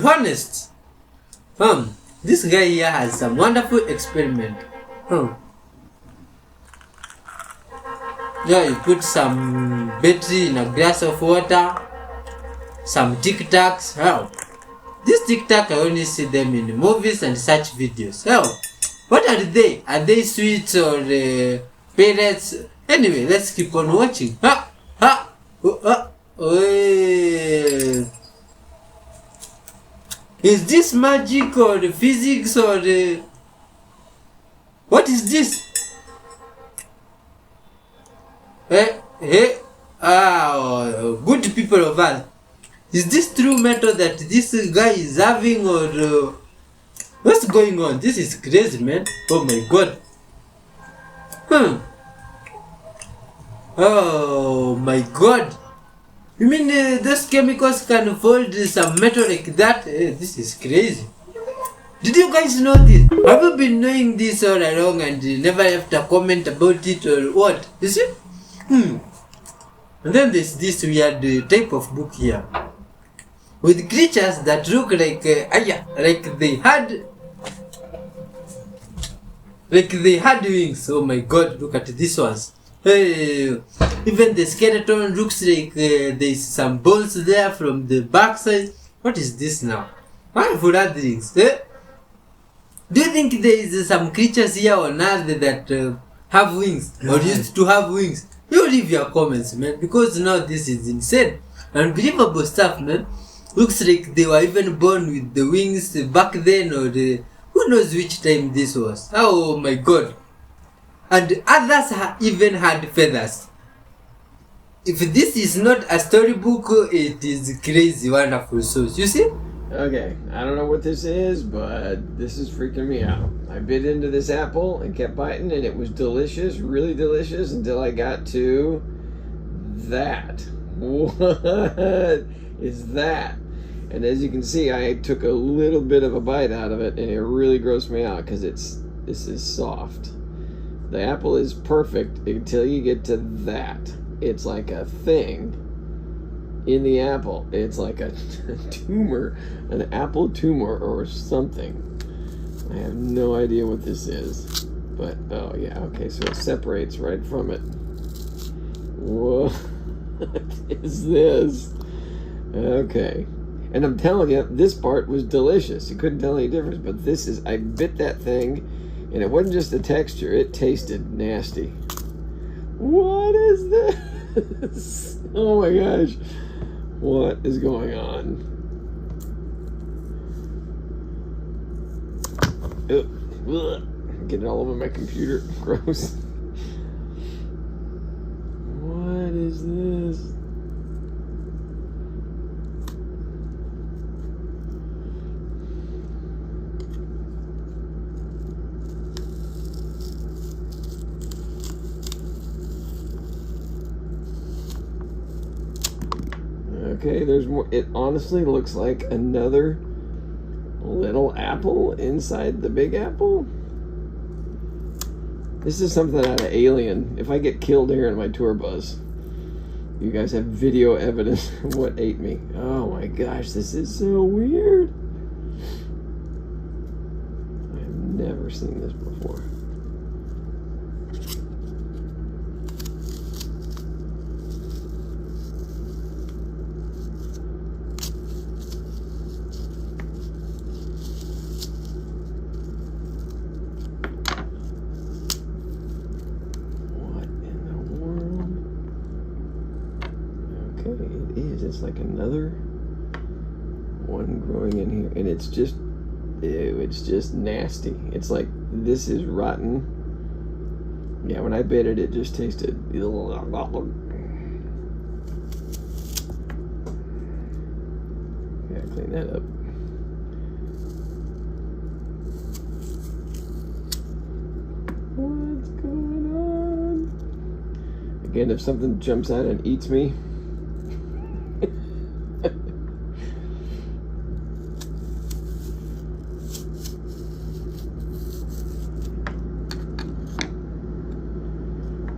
honest. This guy here has some wonderful experiment. Yeah, you put some battery in a glass of water, some Tic Tacs. This Tic Tac, I only see them in movies and such videos. What are they? Are they sweets or pellets? Anyway, let's keep on watching. Is this magic or physics or what is this? Good people of Earth. Is this true matter that this guy is having or what's going on? This is crazy, man. Oh my god. Oh my god. You mean those chemicals can fold some metal like that? This is crazy. Did you guys know this? Have you been knowing this all along and never left a comment about it or what? You see? And then there's this weird type of book here with creatures that look like they had wings. Oh my god, look at these ones. Even the skeleton looks like there's some bones there from the backside. What is this now? Wonderful things. Do you think there is some creatures here on Earth that have wings or used to have wings? You leave your comments, man, because now this is insane. Unbelievable stuff, man. Looks like they were even born with the wings back then, or who knows which time this was. Oh my god. And others even had feathers. If this is not a storybook, it is crazy wonderful sauce. You see? Okay, I don't know what this is, but this is freaking me out. I bit into this apple and kept biting, and it was delicious, really delicious, until I got to that. What is that? And as you can see, I took a little bit of a bite out of it, and it really grossed me out because this is soft. The apple is perfect until you get to that. It's like a thing in the apple. It's like a tumor, an apple tumor or something. I have no idea what this is, but oh yeah, okay, so it separates right from it. What is this? Okay, and I'm telling you, this part was delicious. You couldn't tell any difference, but this is, I bit that thing, and it wasn't just the texture, it tasted nasty. What is this? Oh my gosh. What is going on? Get it all over my computer. Gross. What is this? Okay, there's more. It honestly looks like another little apple inside the big apple. This is something out of Alien. If I get killed here in my tour bus, you guys have video evidence of what ate me. Oh my gosh, this is so weird. I've never seen this before. It is. It's like another one growing in here, and it's just, ew, it's just nasty. It's like, this is rotten. Yeah, when I bit it, it just tasted. Yeah, clean that up. What's going on? Again, if something jumps out and eats me.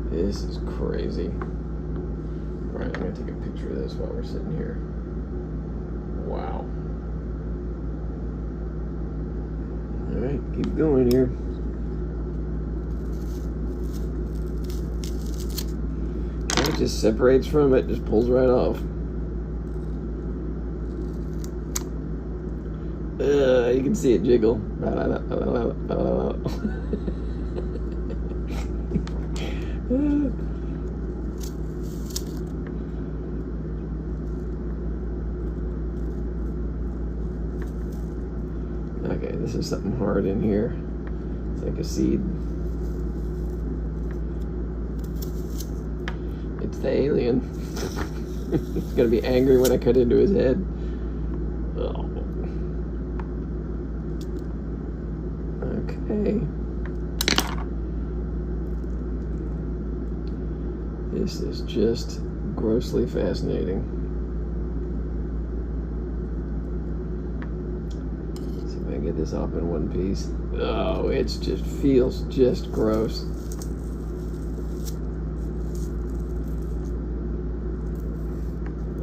This is crazy. Alright, I'm going to take a picture of this while we're sitting here. Wow. keep going here. It just separates from it, just pulls right off. You can see it jiggle. Okay, this is something hard in here. It's like a seed. It's the alien. It's gonna be angry when I cut into his head. Oh. Okay. This is just grossly fascinating. See if I can get this off in one piece. Oh, it just feels just gross.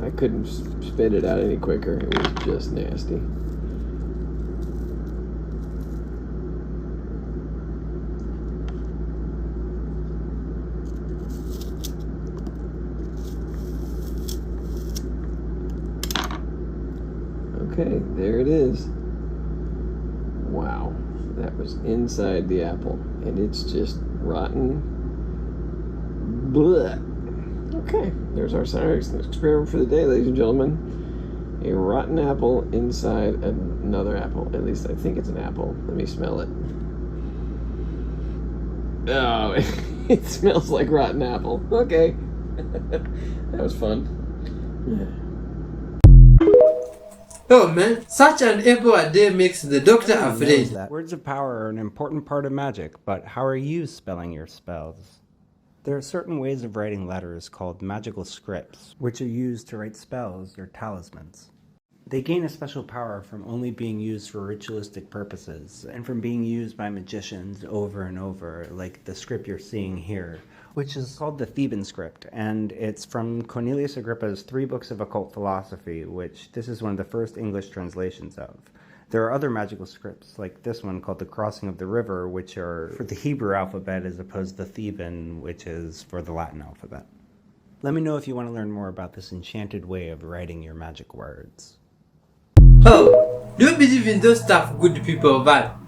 I couldn't spit it out any quicker. It was just nasty. Okay, there it is. Wow, that was inside the apple, and it's just rotten. Blech. Okay, there's our science experiment for the day, ladies and gentlemen. A rotten apple inside another apple. At least I think it's an apple. Let me smell it. Oh, it smells like rotten apple. Okay. That was fun. Oh man, such an apple a day makes the doctor afraid. Words of power are an important part of magic, but how are you spelling your spells? There are certain ways of writing letters called magical scripts, which are used to write spells or talismans. They gain a special power from only being used for ritualistic purposes, and from being used by magicians over and over, like the script you're seeing here, which is called the Theban script, and it's from Cornelius Agrippa's 3 books of occult philosophy, which this is one of the first English translations of. There are other magical scripts, like this one called the Crossing of the River, which are for the Hebrew alphabet as opposed to the Theban, which is for the Latin alphabet. Let me know if you want to learn more about this enchanted way of writing your magic words. Oh, do you believe in those stuff, good people, Val?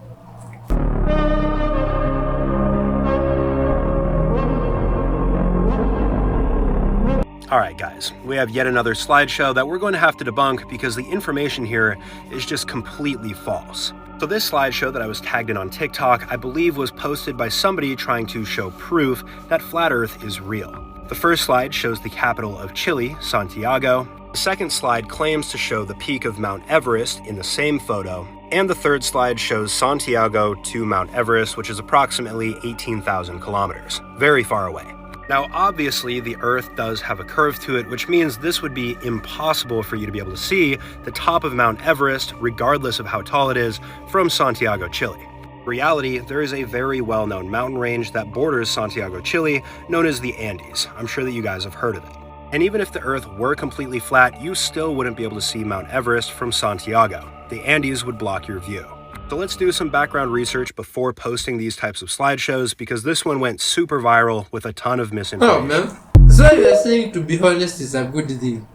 Alright guys, we have yet another slideshow that we're going to have to debunk because the information here is just completely false. So this slideshow that I was tagged in on TikTok, I believe was posted by somebody trying to show proof that flat Earth is real. The first slide shows the capital of Chile, Santiago. The second slide claims to show the peak of Mount Everest in the same photo. And the third slide shows Santiago to Mount Everest, which is approximately 18,000 kilometers. Very far away. Now, obviously, the Earth does have a curve to it, which means this would be impossible for you to be able to see the top of Mount Everest, regardless of how tall it is, from Santiago, Chile. In reality, there is a very well-known mountain range that borders Santiago, Chile, known as the Andes. I'm sure that you guys have heard of it. And even if the Earth were completely flat, you still wouldn't be able to see Mount Everest from Santiago. The Andes would block your view. So let's do some background research before posting these types of slideshows, because this one went super viral with a ton of misinformation. Oh man, so you're saying to be honest is a good thing.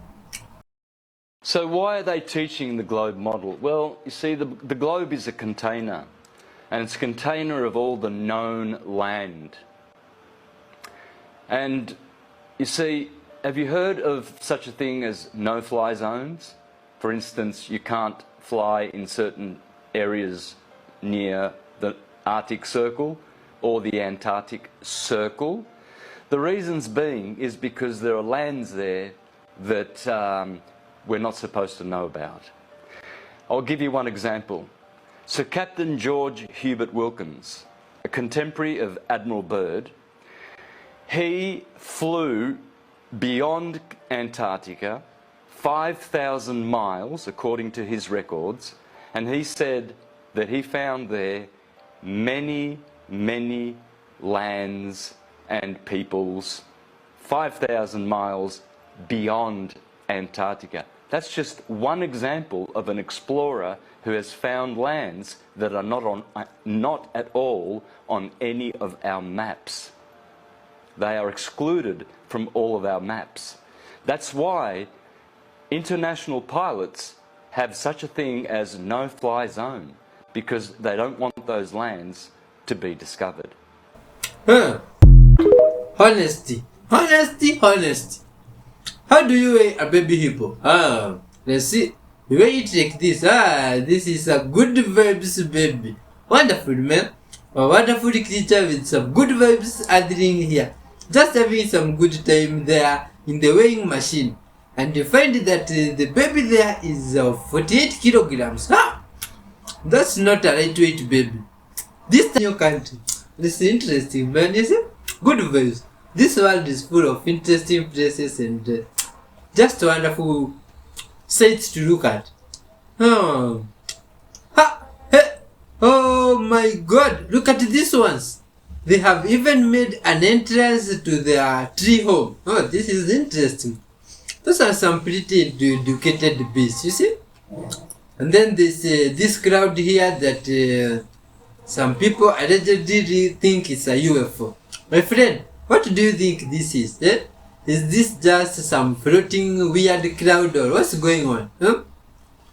So why are they teaching the globe model? Well, you see, the globe is a container, and it's a container of all the known land. And you see, have you heard of such a thing as no-fly zones? For instance, you can't fly in certain areas near the Arctic Circle or the Antarctic Circle. The reasons being is because there are lands there that we're not supposed to know about. I'll give you one example. Sir Captain George Hubert Wilkins, a contemporary of Admiral Byrd, he flew beyond Antarctica 5,000 miles, according to his records, and he said that he found there many, many lands and peoples 5,000 miles beyond Antarctica. That's just one example of an explorer who has found lands that are not at all on any of our maps. They are excluded from all of our maps. That's why international pilots have such a thing as no-fly zone, because they don't want those lands to be discovered. Huh. Honesty. Honesty, honesty. How do you weigh a baby hippo? Let's see. The way it like this. This is a good vibes baby. Wonderful, man. A wonderful creature with some good vibes adding here. Just having some good time there in the weighing machine. And you find that the baby there is 48 kilograms. That's not a lightweight baby. This time your country. This is interesting, man. You see? Good vibes. This world is full of interesting places and just wonderful sights to look at. Oh my god, look at these ones. They have even made an entrance to their tree home. Oh, this is interesting. Those are some pretty educated beasts, you see? And then there's this crowd here that some people allegedly think it's a UFO. My friend, what do you think this is? Is this just some floating weird cloud or what's going on?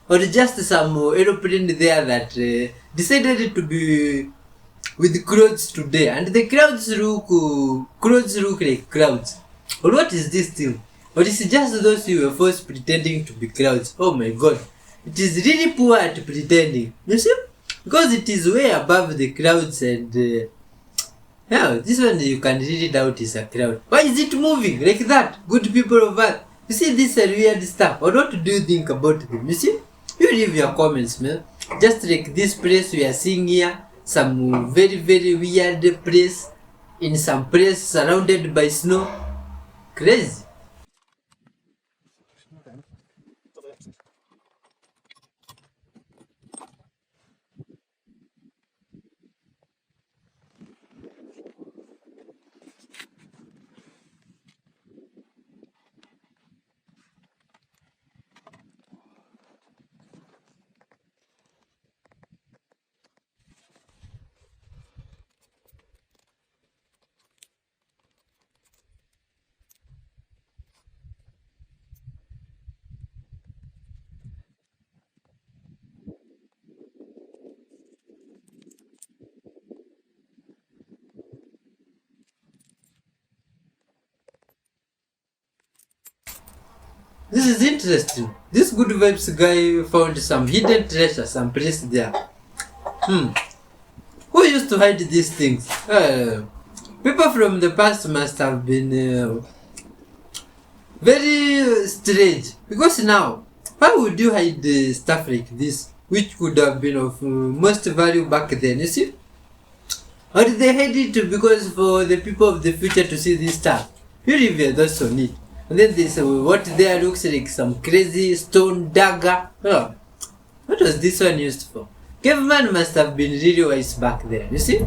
Or just some aeroplane there that decided to be with clouds today and the clouds look like clouds? Or what is this thing? Or is it just those UFOs pretending to be clouds? Oh my god, it is really poor at pretending, you see? Because it is way above the clouds and yeah, this one you can really doubt is a cloud. Why is it moving like that? Good people of Earth. You see this weird stuff. Or what do you think about them? You see? You leave your comments, man. Just like this place we are seeing here. Some very, very weird place. In some place surrounded by snow. Crazy. This is interesting. This good vibes guy found some hidden treasure, some place there. Who used to hide these things? People from the past must have been very strange. Because now, why would you hide stuff like this, which could have been of most value back then, you see? Or did they hide it because for the people of the future to see this stuff? You leave your thoughts on it. And then this, what there looks like some crazy stone dagger. Oh, what was this one used for? Caveman must have been really wise back then, you see?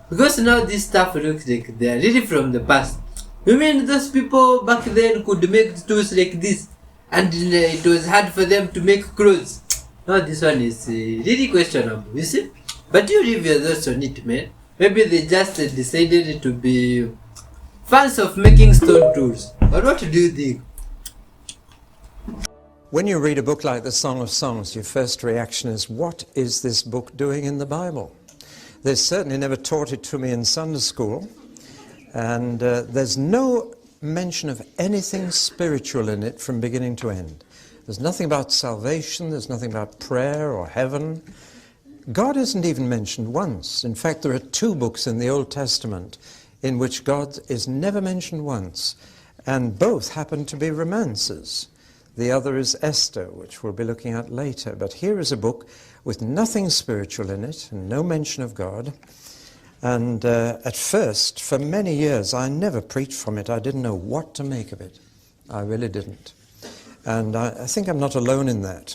Because now this stuff looks like they are really from the past. You mean those people back then could make tools like this and it was hard for them to make clothes? No, this one is really questionable, you see? But you leave your thoughts on it, man. Maybe they just decided to be fans of making stone tools. Or what do you think? When you read a book like the Song of Songs, your first reaction is, what is this book doing in the Bible? They certainly never taught it to me in Sunday school, and there's no mention of anything spiritual in it from beginning to end. There's nothing about salvation, there's nothing about prayer or heaven. God isn't even mentioned once. In fact, there are 2 books in the Old Testament in which God is never mentioned once, and both happen to be romances. The other is Esther, which we'll be looking at later. But here is a book with nothing spiritual in it and no mention of God. And at first, for many years, I never preached from it. I didn't know what to make of it. I really didn't. And I think I'm not alone in that.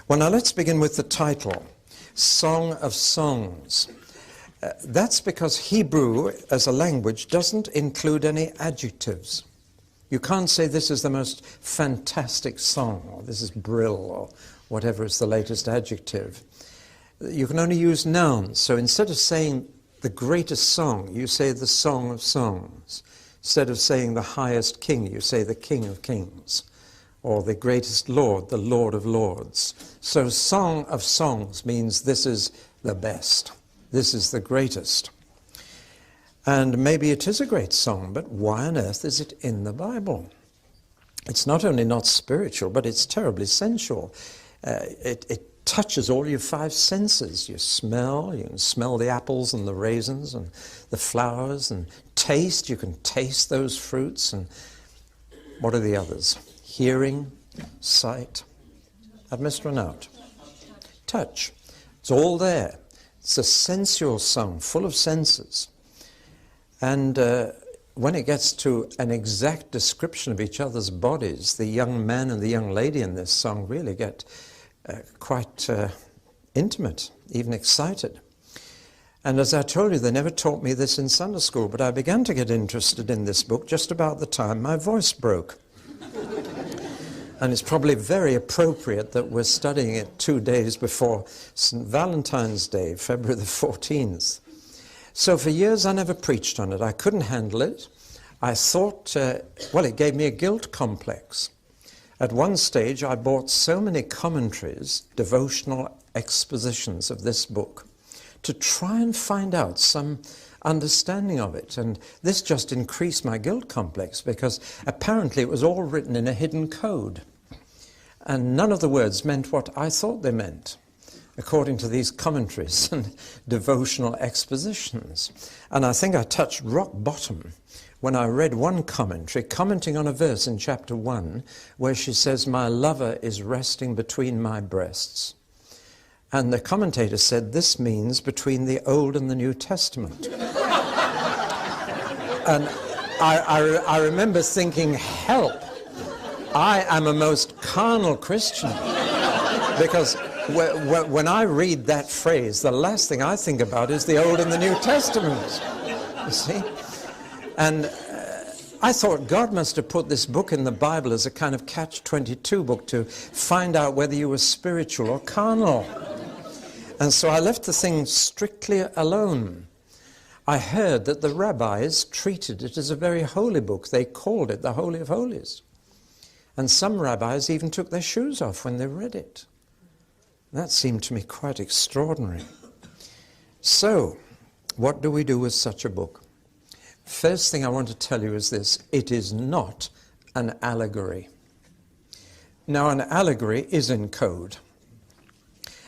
Well, now let's begin with the title, Song of Songs. That's because Hebrew, as a language, doesn't include any adjectives. You can't say this is the most fantastic song, or this is brill, or whatever is the latest adjective. You can only use nouns. So instead of saying the greatest song, you say the Song of Songs. Instead of saying the highest king, you say the King of Kings. Or the greatest Lord, the Lord of Lords. So Song of Songs means this is the best. This is the greatest. And maybe it is a great song, but why on earth is it in the Bible? It's not only not spiritual, but it's terribly sensual. It touches all your five senses. You can smell the apples and the raisins and the flowers, and taste, you can taste those fruits. And what are the others? Hearing, sight. I've missed one out. Touch. It's all there. It's a sensual song, full of senses. And when it gets to an exact description of each other's bodies, the young man and the young lady in this song really get quite intimate, even excited. And as I told you, they never taught me this in Sunday school, but I began to get interested in this book just about the time my voice broke. And it's probably very appropriate that we're studying it 2 days before St. Valentine's Day, February the 14th. So for years I never preached on it. I couldn't handle it. I thought, it gave me a guilt complex. At one stage I bought so many commentaries, devotional expositions of this book, to try and find out some understanding of it. And this just increased my guilt complex, because apparently it was all written in a hidden code. And none of the words meant what I thought they meant, according to these commentaries and devotional expositions. And I think I touched rock bottom when I read one commentary commenting on a verse in chapter 1 where she says, "My lover is resting between my breasts." And the commentator said, this means between the Old and the New Testament. And I remember thinking, help, I am a most carnal Christian. Because when I read that phrase, the last thing I think about is the Old and the New Testament, you see? And I thought God must have put this book in the Bible as a kind of catch-22 book to find out whether you were spiritual or carnal. And so I left the thing strictly alone. I heard that the rabbis treated it as a very holy book. They called it the Holy of Holies. And some rabbis even took their shoes off when they read it. That seemed to me quite extraordinary. So, what do we do with such a book? First thing I want to tell you is this: it is not an allegory. Now, an allegory is in code.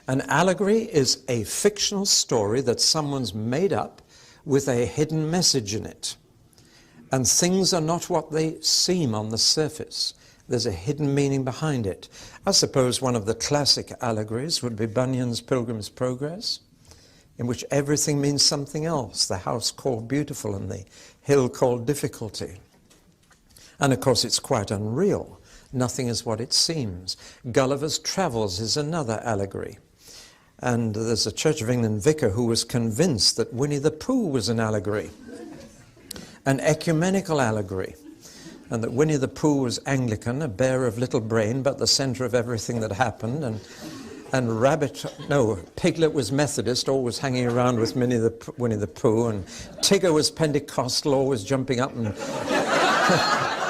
An allegory is a fictional story that someone's made up with a hidden message in it. And things are not what they seem on the surface. There's a hidden meaning behind it. I suppose one of the classic allegories would be Bunyan's Pilgrim's Progress, in which everything means something else. The house called Beautiful and the hill called Difficulty. And of course it's quite unreal. Nothing is what it seems. Gulliver's Travels is another allegory. And there's a Church of England vicar who was convinced that Winnie the Pooh was an allegory, an ecumenical allegory, and that Winnie the Pooh was Anglican, a bear of little brain, but the center of everything that happened, and Piglet was Methodist, always hanging around with Winnie the Pooh, and Tigger was Pentecostal, always jumping up and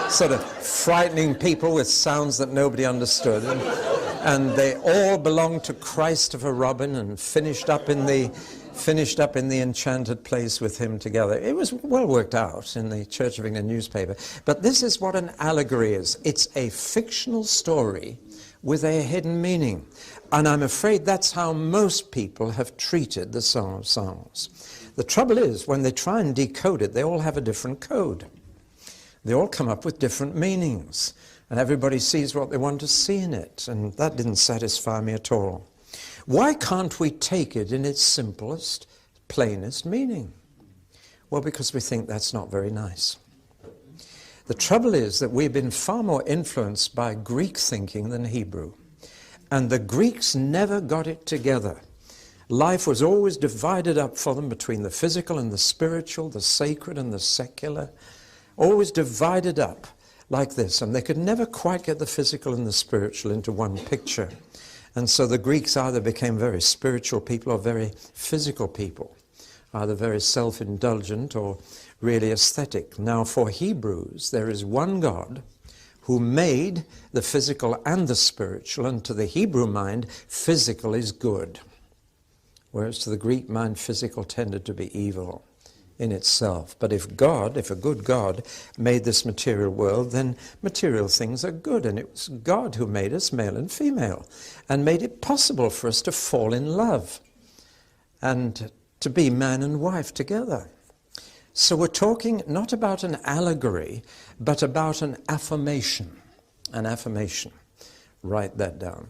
sort of frightening people with sounds that nobody understood. And they all belonged to Christopher Robin and finished up in the enchanted place with him together. It was well worked out in the Church of England newspaper. But this is what an allegory is. It's a fictional story with a hidden meaning. And I'm afraid that's how most people have treated the Song of Songs. The trouble is, when they try and decode it, they all have a different code. They all come up with different meanings. And everybody sees what they want to see in it. And that didn't satisfy me at all. Why can't we take it in its simplest, plainest meaning? Well, because we think that's not very nice. The trouble is that we've been far more influenced by Greek thinking than Hebrew. And the Greeks never got it together. Life was always divided up for them between the physical and the spiritual, the sacred and the secular, always divided up like this. And they could never quite get the physical and the spiritual into one picture. And so the Greeks either became very spiritual people or very physical people, either very self-indulgent or really aesthetic. Now for Hebrews, there is one God who made the physical and the spiritual, and to the Hebrew mind, physical is good, whereas to the Greek mind, physical tended to be evil in itself. But if God, if a good God made this material world, then material things are good, and it was God who made us male and female and made it possible for us to fall in love and to be man and wife together. So we're talking not about an allegory, but about an affirmation. An affirmation. Write that down.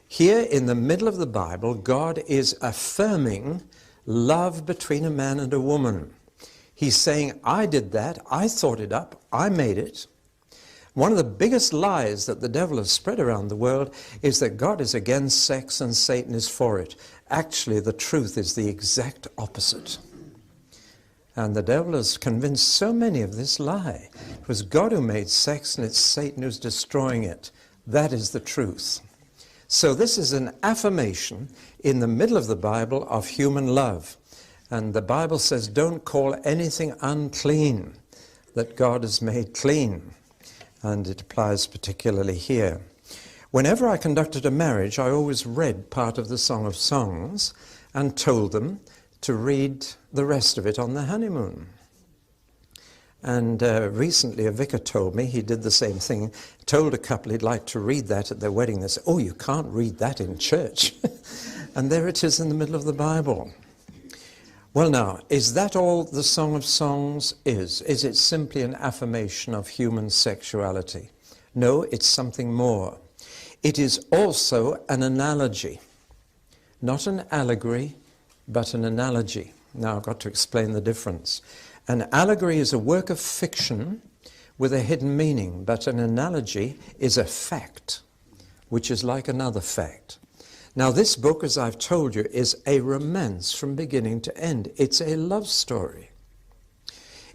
Here in the middle of the Bible, God is affirming love between a man and a woman. He's saying, I did that, I thought it up, I made it. One of the biggest lies that the devil has spread around the world is that God is against sex and Satan is for it. Actually, the truth is the exact opposite. And the devil has convinced so many of this lie. It was God who made sex and it's Satan who's destroying it. That is the truth. So this is an affirmation in the middle of the Bible of human love. And the Bible says, don't call anything unclean that God has made clean. And it applies particularly here. Whenever I conducted a marriage, I always read part of the Song of Songs and told them to read the rest of it on the honeymoon. And recently a vicar told me he did the same thing, told a couple he'd like to read that at their wedding. They said, oh, you can't read that in church. And there it is in the middle of the Bible. Well now, is that all the Song of Songs is? Is it simply an affirmation of human sexuality? No, it's something more. It is also an analogy, not an allegory, but an analogy. Now I've got to explain the difference. An allegory is a work of fiction with a hidden meaning, but an analogy is a fact, which is like another fact. Now this book, as I've told you, is a romance from beginning to end. It's a love story.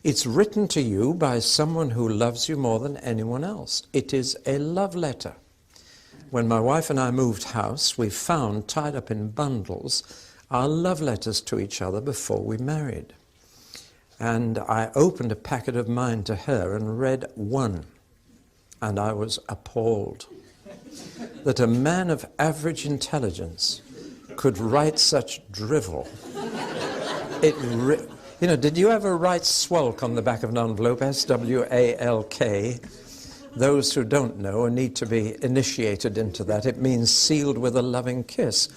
It's written to you by someone who loves you more than anyone else. It is a love letter. When my wife and I moved house, we found, tied up in bundles, our love letters to each other before we married. And I opened a packet of mine to her and read one, and I was appalled that a man of average intelligence could write such drivel. Did you ever write swalk on the back of an envelope, S-W-A-L-K? Those who don't know or need to be initiated into that, it means sealed with a loving kiss.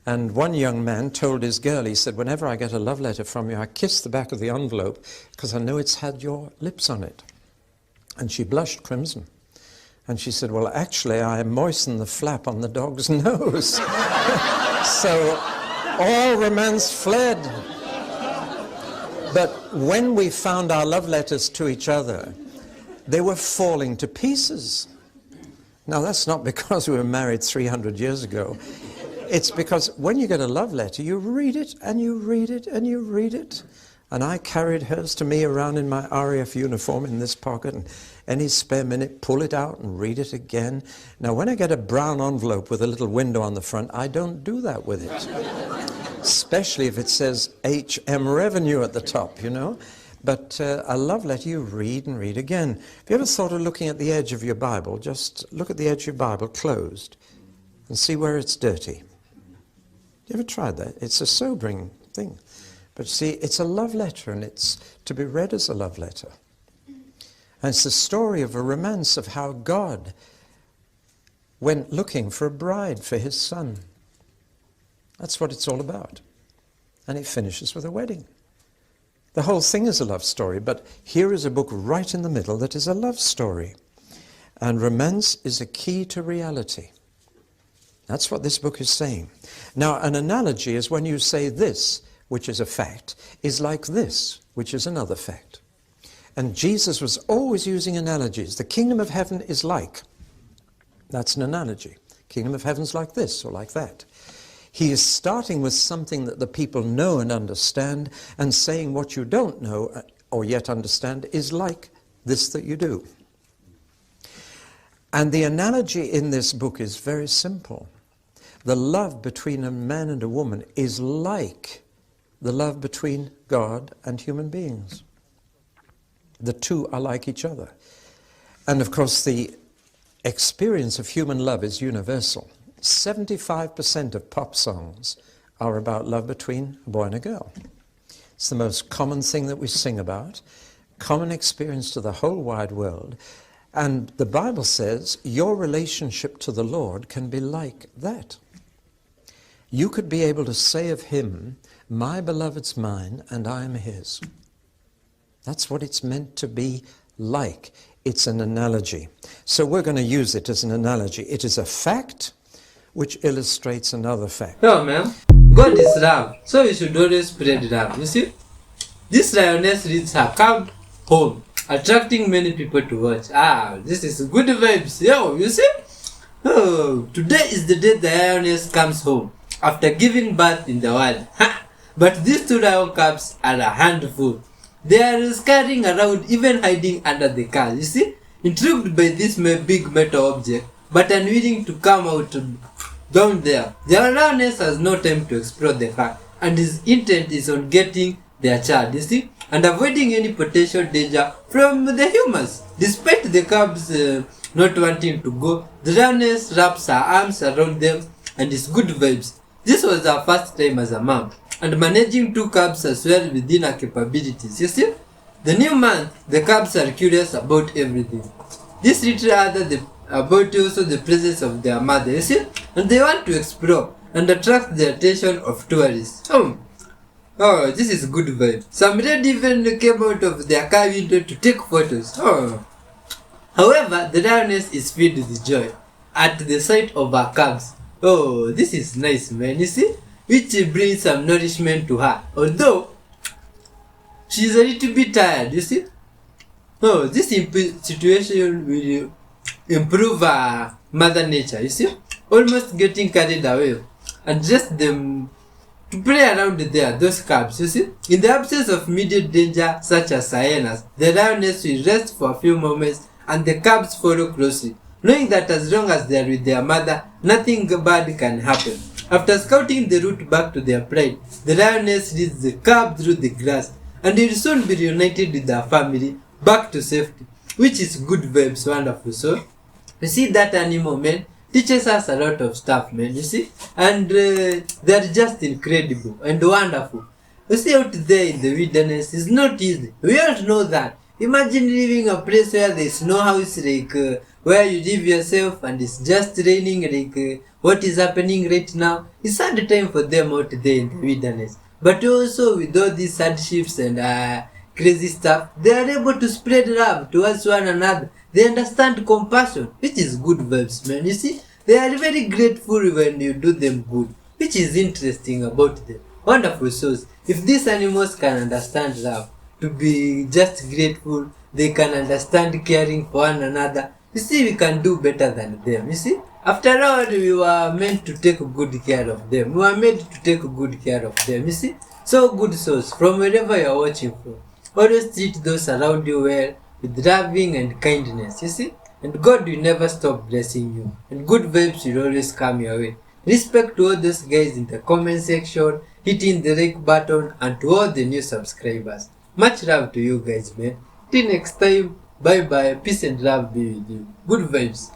And one young man told his girl, he said, whenever I get a love letter from you, I kiss the back of the envelope because I know it's had your lips on it. And she blushed crimson. And she said, well, actually, I moistened the flap on the dog's nose. So all romance fled. But when we found our love letters to each other, they were falling to pieces. Now, that's not because we were married 300 years ago. It's because when you get a love letter, you read it, and you read it, and you read it. And I carried hers to me around in my RAF uniform in this pocket, and any spare minute, pull it out and read it again. Now, when I get a brown envelope with a little window on the front, I don't do that with it. Especially if it says HM Revenue at the top, you know. But a love letter you read and read again. Have you ever thought of looking at the edge of your Bible? Just look at the edge of your Bible closed and see where it's dirty. You ever tried that? It's a sobering thing. But see, it's a love letter, and it's to be read as a love letter. And it's the story of a romance of how God went looking for a bride for his son. That's what it's all about. And it finishes with a wedding. The whole thing is a love story, but here is a book right in the middle that is a love story. And romance is a key to reality. That's what this book is saying. Now, an analogy is when you say this, which is a fact, is like this, which is another fact. And Jesus was always using analogies. The kingdom of heaven is like. That's an analogy. Kingdom of heaven's like this or like that. He is starting with something that the people know and understand, and saying what you don't know or yet understand is like this that you do. And the analogy in this book is very simple. the love between a man and a woman is like the love between God and human beings. The two are like each other. And of course, the experience of human love is universal. 75% of pop songs are about love between a boy and a girl. It's the most common thing that we sing about, common experience to the whole wide world. And the Bible says your relationship to the Lord can be like that. You could be able to say of him, my beloved's mine and I am his. That's what it's meant to be like. It's an analogy. So we're going to use it as an analogy. It is a fact which illustrates another fact. No, man. God is love, so we should always spread love. You see, this lioness leads her cub home, attracting many people to watch. This is good vibes. Yo, you see? Oh, today is the day the lioness comes home after giving birth in the world. But these two lion cubs are a handful. They are scurrying around, even hiding under the car. You see, intrigued by this big metal object, but unwilling to come out down there. The lioness has no time to explore the car, and his intent is on getting their child, you see, and avoiding any potential danger from the humans. Despite the cubs not wanting to go, the lioness wraps her arms around them and is good vibes. This was her first time as a mom, and managing two cubs as well within her capabilities. You see, the new month, the cubs are curious about everything. This little other about also the presence of their mother, you see, and they want to explore and attract the attention of tourists. Oh, this is good vibe. Some red even came out of their car window to take photos. However, the lioness is filled with joy at the sight of her cubs. Oh, this is nice, man, you see, which brings some nourishment to her, although she's a little bit tired, you see. This situation will improve mother nature, you see, almost getting carried away, and just them to play around there, those cubs, you see. In the absence of immediate danger such as hyenas, the lioness will rest for a few moments and the cubs follow closely, knowing that as long as they are with their mother, nothing bad can happen. After scouting the route back to their pride, the lioness leads the cub through the grass and will soon be reunited with their family back to safety, which is good vibes, wonderful. So, you see, that animal, man, teaches us a lot of stuff, man, you see, and they're just incredible and wonderful. You see, out there in the wilderness is not easy. We all know that. Imagine living a place where there's no house, like where you live yourself and it's just raining, like what is happening right now. It's hard time for them out there in the wilderness. But also with all these hardships and crazy stuff, they are able to spread love towards one another. They understand compassion, which is good vibes, man. You see, they are very grateful when you do them good, which is interesting about them. Wonderful souls. If these animals can understand love, to be just grateful, they can understand caring for one another. You see, we can do better than them. You see, after all, we were meant to take good care of them. We were made to take good care of them. You see, so good souls, from wherever you are watching from, always treat those around you well, with loving and kindness, you see, and God will never stop blessing you, and good vibes will always come your way. Respect to all those guys in the comment section, hitting the like button, and to all the new subscribers. Much love to you guys, man. Till next time, bye bye, peace and love be with you. Good vibes.